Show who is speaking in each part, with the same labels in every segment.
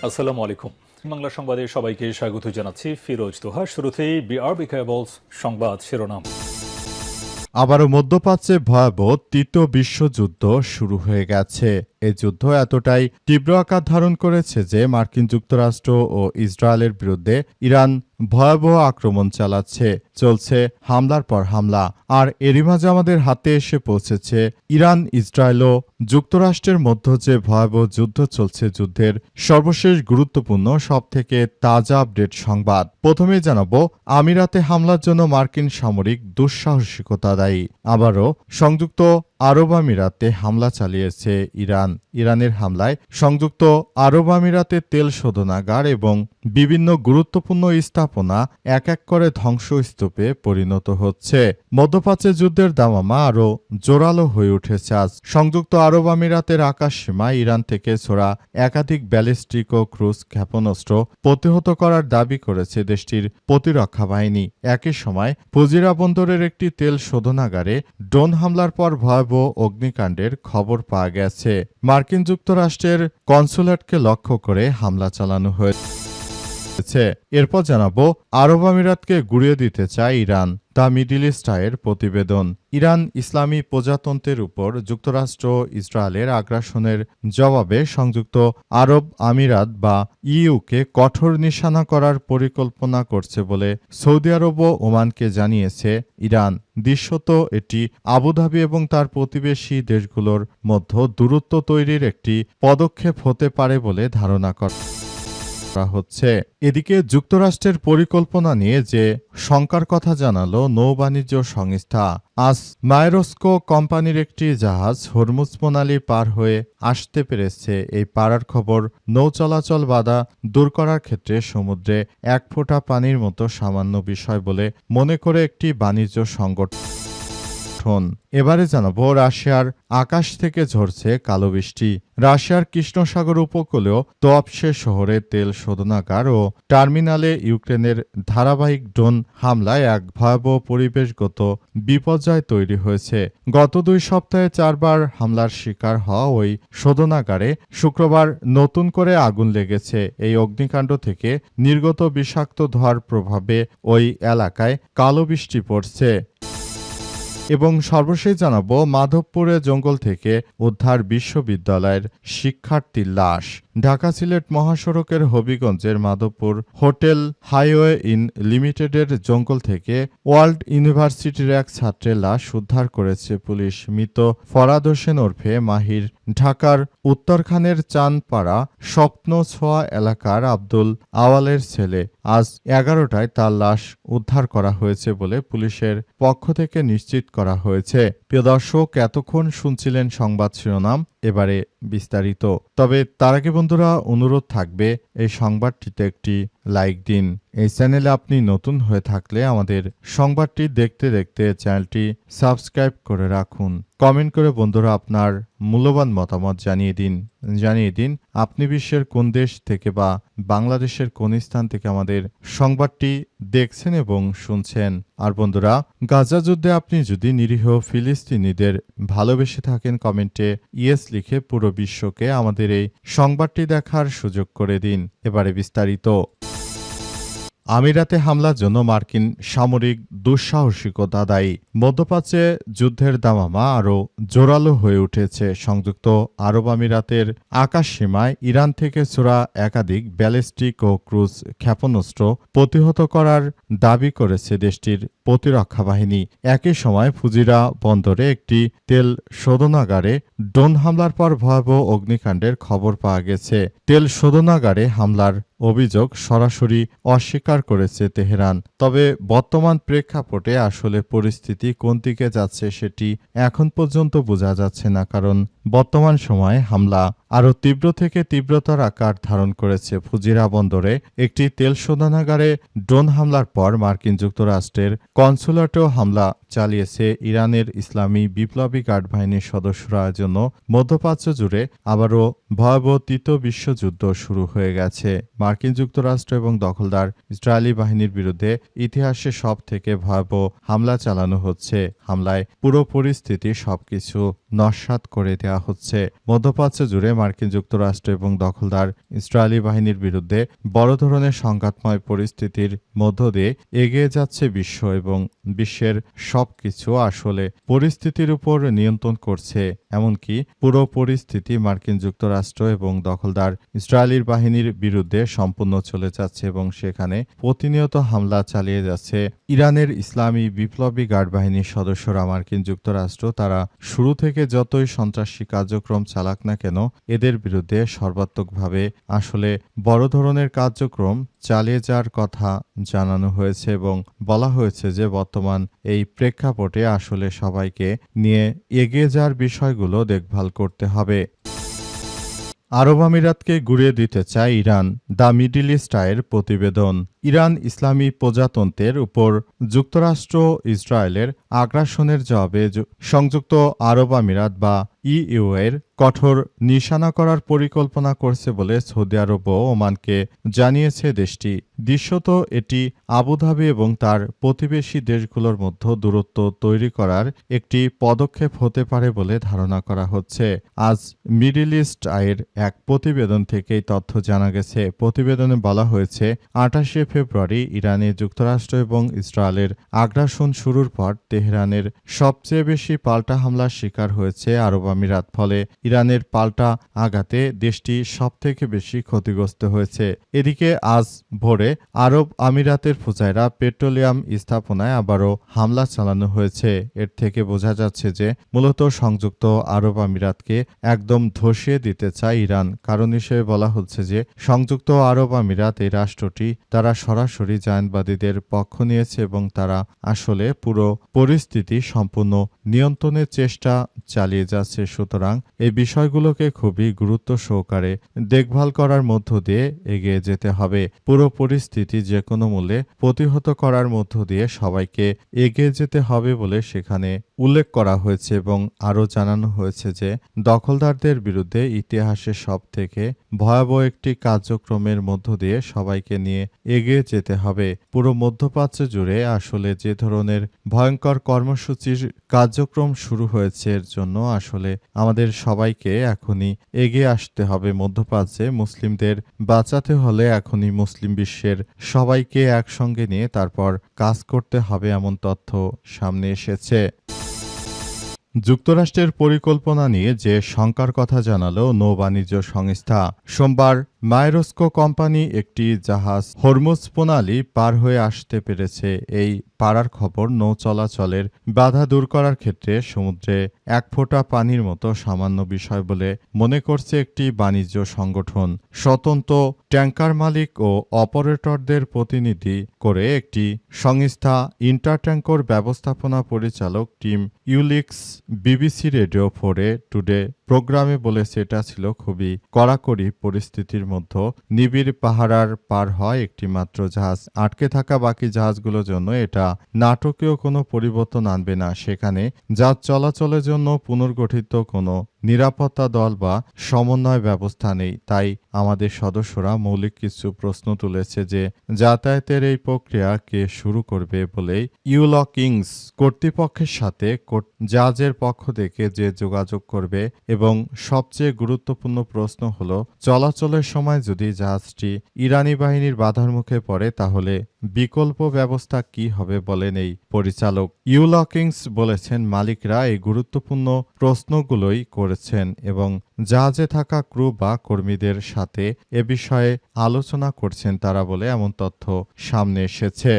Speaker 1: আসসালামু আলাইকুম। বাংলা সংবাদে সবাইকে স্বাগত জানাচ্ছি ফিরোজ তোহা। শুরুতেই বিআরবি কেবলস সংবাদ শিরোনাম।
Speaker 2: আবারও মধ্যপ্রাচ্যে ভয়াবহ তৃতীয় বিশ্বযুদ্ধ শুরু হয়ে গেছে। এই যুদ্ধ এতটাই তীব্র আকার ধারণ করেছে যে মার্কিন যুক্তরাষ্ট্র ও ইসরায়েলের বিরুদ্ধে ইরান ভয়াবহ আক্রমণ চালাচ্ছে। চলছে হামলার পর হামলা। আর এরই মাঝে আমাদের হাতে এসে পৌঁছেছে ইরান, ইসরায়েল ও যুক্তরাষ্ট্রের মধ্যে যে ভয়াবহ যুদ্ধ চলছে, যুদ্ধের সর্বশেষ গুরুত্বপূর্ণ সবথেকে তাজা আপডেট সংবাদ। প্রথমেই জানাবো, আমিরাতে হামলার জন্য মার্কিন সামরিক দুঃসাহসিকতা দায়ী। আবারও সংযুক্ত আরব আমিরাতে হামলা চালিয়েছে ইরান। ইরানের হামলায় সংযুক্ত আরব আমিরাতে তেল শোধনাগার এবং বিভিন্ন গুরুত্বপূর্ণ স্থাপনা এক এক করে ধ্বংসস্তূপে পরিণত হচ্ছে। মধ্যপ্রাচ্যে যুদ্ধের দামামা আরও জোরালো হয়ে উঠেছে আজ। সংযুক্ত আরব আমিরাতের আকাশসীমায় ইরান থেকে ছোড়া একাধিক ব্যালিস্টিক ও ক্রুজ ক্ষেপণাস্ত্র প্রতিহত করার দাবি করেছে দেশটির প্রতিরক্ষা বাহিনী। একই সময় ফুজিরা বন্দরের একটি তেল শোধনাগারে ড্রোন হামলার পর ভয়াবহ অগ্নিকাণ্ডের খবর পাওয়া গেছে। মার্কিন যুক্তরাষ্ট্রের কনসুলেটকে লক্ষ্য করে হামলা চালানো হয়েছে। এরপর জানাবো, আরব আমিরাতকে গুড়িয়ে দিতে চায় ইরান। দ্য মিডল ইস্ট আইয়ের প্রতিবেদন। ইরান ইসলামী প্রজাতন্ত্রের উপর যুক্তরাষ্ট্র ইসরায়েলের আগ্রাসনের জবাবে সংযুক্ত আরব আমিরাত বা ইইউকে কঠোর নিশানা করার পরিকল্পনা করছে বলে সৌদি আরব ও ওমানকে জানিয়েছে ইরান। দৃশ্যত এটি আবুধাবি এবং তার প্রতিবেশী দেশগুলোর মধ্যে দূরত্ব তৈরির একটি পদক্ষেপ হতে পারে বলে ধারণা করা হচ্ছে। এদিকে যুক্তরাষ্ট্রের পরিকল্পনা নিয়ে যে শঙ্কার কথা জানালো নৌবাণিজ্য সংস্থা। আজ মায়েরস্কো কোম্পানির একটি জাহাজ হরমুজ প্রণালী পার হয়ে আসতে পেরেছে। এই পারার খবর নৌ চলাচল বাধা দূর করার ক্ষেত্রে সমুদ্রে এক ফোঁটা পানির মতো সামান্য বিষয় বলে মনে করে একটি বাণিজ্য সংগঠন। এবারে জানাবো, রাশিয়ার আকাশ থেকে ঝরছে কালো বৃষ্টি। রাশিয়ার কৃষ্ণসাগর উপকূলেও তোয়াপসে শহরে তেল শোধনাগার ও টার্মিনালে ইউক্রেনের ধারাবাহিক ড্রোন হামলায় এক ভয়াবহ পরিবেশগত বিপর্যয় তৈরি হয়েছে। গত 2 সপ্তাহে 4 বার হামলার শিকার হওয়া ওই শোধনাগারে শুক্রবার নতুন করে আগুন লেগেছে। এই অগ্নিকাণ্ড থেকে নির্গত বিষাক্ত ধোঁয়ার প্রভাবে ওই এলাকায় কালো বৃষ্টি পড়ছে। এবং সর্বশেষ জানাবো, মাধবপুরে জঙ্গল থেকে উদ্ধার বিশ্ববিদ্যালয়ের শিক্ষার্থীর লাশ। ঢাকা সিলেট মহাসড়কের হবিগঞ্জের মাধবপুর হোটেল হাইওয়ে ইন লিমিটেডের জঙ্গল থেকে ওয়ার্ল্ড ইউনিভার্সিটির এক ছাত্রের লাশ উদ্ধার করেছে পুলিশ। মৃত ফরাদ হোসেন ওরফে মাহির ঢাকার উত্তরখানের চানপাড়া স্বপ্ন ছোঁয়া এলাকার আব্দুল আওয়ালের ছেলে। আজ 11টায় তার লাশ উদ্ধার করা হয়েছে বলে পুলিশের পক্ষ থেকে নিশ্চিত করা হয়েছে। প্রিয় দর্শক, এতক্ষণ শুনছিলেন সংবাদ শিরোনাম, এবারে বিস্তারিত। তবে তার আগে বন্ধুরা, অনুরোধ থাকবে এই সংবাদটিতে একটি লাইক দিন। এই চ্যানেলে আপনি নতুন হয়ে থাকলে আমাদের সংবাদটি দেখতে দেখতে চ্যানেলটি সাবস্ক্রাইব করে রাখুন। কমেন্ট করে বন্ধুরা আপনার মূল্যবান মতামত জানিয়ে দিন আপনি বিশ্বের কোন দেশ থেকে বা বাংলাদেশের কোন স্থান থেকে আমাদের সংবাদটি দেখছেন এবং শুনছেন। আর বন্ধুরা, গাজা যুদ্ধে আপনি যদি নিরীহ ফিলিস্তিনিদের ভালোবেসে থাকেন, কমেন্টে ইয়েস লিখে পুরো বিশ্বকে আমাদের এই সংবাদটি দেখার সুযোগ করে দিন। এবারে বিস্তারিত। আমিরাতে হামলার জন্য মার্কিন সামরিক দুঃসাহসিকতা দায়ী। মধ্যপ্রাচ্যে যুদ্ধের দামামা আরও জোরালো হয়ে উঠেছে। সংযুক্ত আরব আমিরাতের আকাশসীমায় ইরান থেকে ছোড়া একাধিক ব্যালিস্টিক ও ক্রুজ ক্ষেপণাস্ত্র প্রতিহত করার দাবি করেছে দেশটির প্রতিরক্ষা বাহিনী। একই সময় ফুজিরা বন্দরে একটি তেল শোধনাগারে ড্রোন হামলার পর ভয়াবহ অগ্নিকাণ্ডের খবর পাওয়া গেছে। তেল শোধনাগারে হামলার অভিযোগ সরাসরি অস্বীকার করেছে তেহরান। তবে বর্তমান প্রেক্ষাপটে আসলে পরিস্থিতি কোন দিকে যাচ্ছে সেটি এখন পর্যন্ত বোঝা যাচ্ছে না, কারণ বর্তমান সময়ে হামলা আরও তীব্র থেকে তীব্রতর আকার ধারণ করেছে। ফুজিরা বন্দরে একটি তেল শোধনাগারে ড্রোন হামলার পর মার্কিন যুক্তরাষ্ট্রের কনসুলেটেও হামলা চালিয়েছে ইরানের ইসলামী বিপ্লবী গার্ড বাহিনীর সদস্যরা। জন্য মধ্যপ্রাচ্য জুড়ে আবারও ভয়াবহ তৃতীয় বিশ্বযুদ্ধ শুরু হয়ে গেছে। মার্কিন যুক্তরাষ্ট্র এবং দখলদার ইসরায়েলি বাহিনীর বিরুদ্ধে ইতিহাসে সব থেকে ভয়াবহ হামলা চালানো হচ্ছে। হামলায় পুরো পরিস্থিতি সবকিছু নস্যাৎ করে দেওয়া হচ্ছে। মধ্যপ্রাচ্য জুড়ে মার্কিন যুক্তরাষ্ট্র এবং দখলদার ইসরায়েলি বাহিনীর বিরুদ্ধে বড় ধরনের সংঘাতময় পরিস্থিতির মধ্য দিয়ে এগিয়ে যাচ্ছে বিশ্ব এবং বিশ্বের সবকিছু আসলে পরিস্থিতির উপর নিয়ন্ত্রণ করছে। এমনকি পুরো পরিস্থিতি মার্কিন যুক্তরাষ্ট্র এবং দখলদার ইসরায়েলির বাহিনীর বিরুদ্ধে সম্পূর্ণ চলে যাচ্ছে এবং সেখানে প্রতিনিয়ত হামলা চালিয়ে যাচ্ছে ইরানের ইসলামী বিপ্লবী গার্ড বাহিনীর সদস্যরা। মার্কিন যুক্তরাষ্ট্র তারা শুরু থেকে যতই সন্ত্রাসী কার্যক্রম চালাক না কেন এদের বিরুদ্ধে সর্বাত্মকভাবে আসলে বড় ধরনের কার্যক্রম চালিয়ে যাওয়ার কথা জানানো হয়েছে এবং বলা হয়েছে যে বর্তমান এই প্রেক্ষাপটে আসলে সবাইকে নিয়ে এগিয়ে যাওয়ার বিষয়গুলো দেখভাল করতে হবে। আরব আমিরাতকে গুঁড়িয়ে দিতে চায় ইরান, দ্য মিডল ইস্ট আইয়ের প্রতিবেদন। ইরান ইসলামী প্রজাতন্ত্রের উপর যুক্তরাষ্ট্র ইসরায়েলের আগ্রাসনের জবাবে সংযুক্ত আরব আমিরাত বা ইইউ এর কঠোর নিশানা করার পরিকল্পনা করছে বলে সৌদি আরব ও ওমানকে জানিয়েছে দেশটি। দৃশ্যত এটি আবুধাবি এবং তার প্রতিবেশী দেশগুলোর মধ্যে দূরত্ব তৈরি করার একটি পদক্ষেপ হতে পারে বলে ধারণা করা হচ্ছে। আজ মিডল ইস্ট আইয়ের এক প্রতিবেদন থেকেই তথ্য জানা গেছে। প্রতিবেদনে বলা হয়েছে 28 ফেব্রুয়ারি ইরানে যুক্তরাষ্ট্র এবং ইসরায়েলের আগ্রাসন শুরুর পর তেহরানের সবচেয়ে বেশি পাল্টা হামলার শিকার হয়েছে আরব আমিরাত। ফলে ইরানের পাল্টা আঘাতে দেশটি সবথেকে বেশি ক্ষতিগ্রস্ত হয়েছে। এদিকে আজ ভোরে আরব আমিরাতের ফুজায়রা পেট্রোলিয়াম স্থাপনায় আবারও হামলা চালানো হয়েছে। এর থেকে বোঝা যাচ্ছে যে মূলত সংযুক্ত আরব আমিরাতকে একদম ধসিয়ে দিতে চায় ইরান। কারণ হিসেবে বলা হচ্ছে যে সংযুক্ত আরব আমিরাত এই রাষ্ট্রটি তারা সরাসরি জায়নবাদীদের পক্ষ নিয়েছে এবং তারা আসলে পুরো পরিস্থিতি সম্পূর্ণ নিয়ন্ত্রণের চেষ্টা চালিয়ে যাচ্ছে। সুতরাং এই বিষয়গুলোকে খুবই গুরুত্ব সহকারে দেখভাল করার মধ্য দিয়ে এগিয়ে যেতে হবে। পুরো পরিস্থিতি যে কোনো মূল্যে প্রতিহত করার মধ্য দিয়ে সবাইকে এগিয়ে যেতে হবে বলে সেখানে উল্লেখ করা হয়েছে এবং আরও জানানো হয়েছে যে দখলদারদের বিরুদ্ধে ইতিহাসের সবথেকে ভয়াবহ একটি কার্যক্রমের মধ্য দিয়ে সবাইকে নিয়ে এগিয়ে যেতে হবে। পুরো মধ্যপ্রাচ্য জুড়ে আসলে যে ধরনের ভয়ঙ্কর কর্মসূচির কার্যক্রম শুরু হয়েছে এর জন্য আসলে আমাদের সবাইকে এখনই এগিয়ে আসতে হবে। মধ্যপ্রাচ্যে মুসলিমদের বাঁচাতে হলে এখনই মুসলিম বিশ্বের সবাইকে একসঙ্গে নিয়ে তারপর কাজ করতে হবে, এমন তথ্য সামনে এসেছে। যুক্তরাষ্ট্রের পরিকল্পনা নিয়ে যে শঙ্কার কথা জানালো নৌ বাণিজ্য সংস্থা। সোমবার মায়েরস্কো কোম্পানি একটি জাহাজ হরমুজ প্রণালী পার হয়ে আসতে পেরেছে। এই পারার খবর নৌ চলাচলের বাধা দূর করার ক্ষেত্রে সমুদ্রে এক ফোঁটা পানির মতো সামান্য বিষয় বলে মনে করছে একটি বাণিজ্য সংগঠন। স্বতন্ত্র ট্যাঙ্কার মালিক ও অপারেটরদের প্রতিনিধি করে একটি সংস্থা ইন্টারট্যাঙ্কর ব্যবস্থাপনা পরিচালক টিম ইউলিক্স বিবিসি রেডিও 4 টুডে প্রোগ্রামে বলেছে এটা ছিল খুবই কড়াকড়ি পরিস্থিতির মধ্যে নিবিড় পাহারার পার হয় একটি মাত্র জাহাজ। আটকে থাকা বাকি জাহাজগুলোর জন্য এটা নাটকীয় কোনো পরিবর্তন আনবে না। সেখানে জাহাজ চলাচলের জন্য পুনর্গঠিত কোনো নিরাপত্তা দল বা সমন্বয় ব্যবস্থা নেই। তাই আমাদের সদস্যরা মৌলিক কিছু প্রশ্ন তুলেছে যে যাতায়াতের এই প্রক্রিয়া কে শুরু করবে বলেই ইউলকিংস কর্তৃপক্ষের সাথে জাহাজের পক্ষ থেকে যে যোগাযোগ করবে এবং সবচেয়ে গুরুত্বপূর্ণ প্রশ্ন হলো চলাচলের সময় যদি জাহাজটি ইরানি বাহিনীর বাধার মুখে পড়ে তাহলে বিকল্প ব্যবস্থা কি হবে বলেন এই পরিচালক। ইউলকিংস বলেছেন মালিকরা এই গুরুত্বপূর্ণ প্রশ্নগুলোই করেছেন এবং জাহাজে থাকা ক্রু বা কর্মীদের সাথে এ বিষয়ে আলোচনা করছেন তারা বলে এমন তথ্য সামনে এসেছে।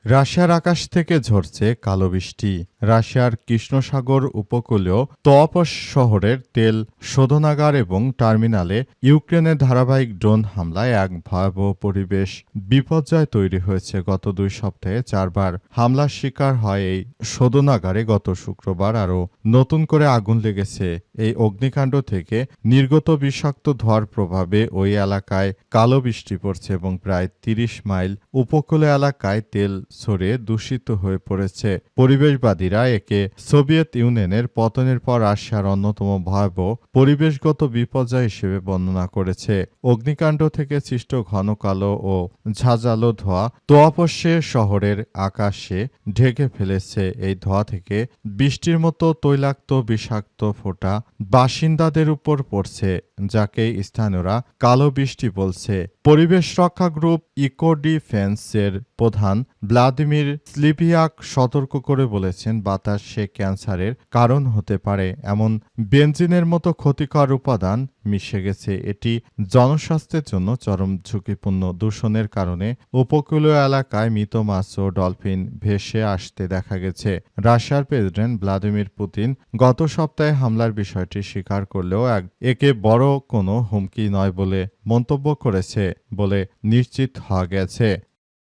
Speaker 2: রাশিয়ার আকাশ থেকে ঝরছে কালো বৃষ্টি। রাশিয়ার কৃষ্ণসাগর উপকূলীয় তোয়াপস শহরের তেল শোধনাগার এবং টার্মিনালে ইউক্রেনের ধারাবাহিক ড্রোন হামলায় এক ভয়াবহ পরিবেশ বিপর্যয় তৈরি হয়েছে। গত 2 সপ্তাহে 4 বার হামলার শিকার হয় এই শোধনাগারে। গত শুক্রবার আরও নতুন করে আগুন লেগেছে। এই অগ্নিকাণ্ড থেকে নির্গত বিষাক্ত ধোঁয়ার প্রভাবে ওই এলাকায় কালো বৃষ্টি পড়ছে এবং প্রায় 30 মাইল উপকূল এলাকায় তেল ছড়িয়ে দূষিত হয়ে পড়েছে। পরিবেশবাদীরা একে সোভিয়েত ইউনিয়নের পতনের পর রাশিয়ার অন্যতম ভয়াবহ পরিবেশগত বিপর্যয় হিসেবে বর্ণনা করেছে। অগ্নিকাণ্ড থেকে সৃষ্ট ঘন কালো ও ঝাঁঝালো ধোঁয়া তোয়াপস্যে শহরের আকাশে ঢেকে ফেলেছে। এই ধোঁয়া থেকে বৃষ্টির মতো তৈলাক্ত বিষাক্ত ফোঁটা বাসিন্দাদের উপর পড়ছে, যাকে স্থানীয়রা কালো বৃষ্টি বলছে। পরিবেশ রক্ষা গ্রুপ ইকোডিফেন্সের প্রধান ভ্লাদিমির স্লিভিয়াক সতর্ক করে বলেছেন, বাতাসে ক্যান্সারের কারণ হতে পারে এমন বেনজিনের মতো ক্ষতিকর উপাদান মিশে গেছে। এটি জনস্বাস্থ্যের জন্য চরম ঝুঁকিপূর্ণ। দূষণের কারণে উপকূলীয় এলাকায় মৃত মাছ ও ডলফিন ভেসে আসতে দেখা গেছে। রাশিয়ার প্রেসিডেন্ট ভ্লাদিমির পুতিন গত সপ্তাহে হামলার বিষয়টি স্বীকার করলেও একে বড় কোনো হুমকি নয় বলে মন্তব্য করেছে বলে নিশ্চিত হওয়া গেছে।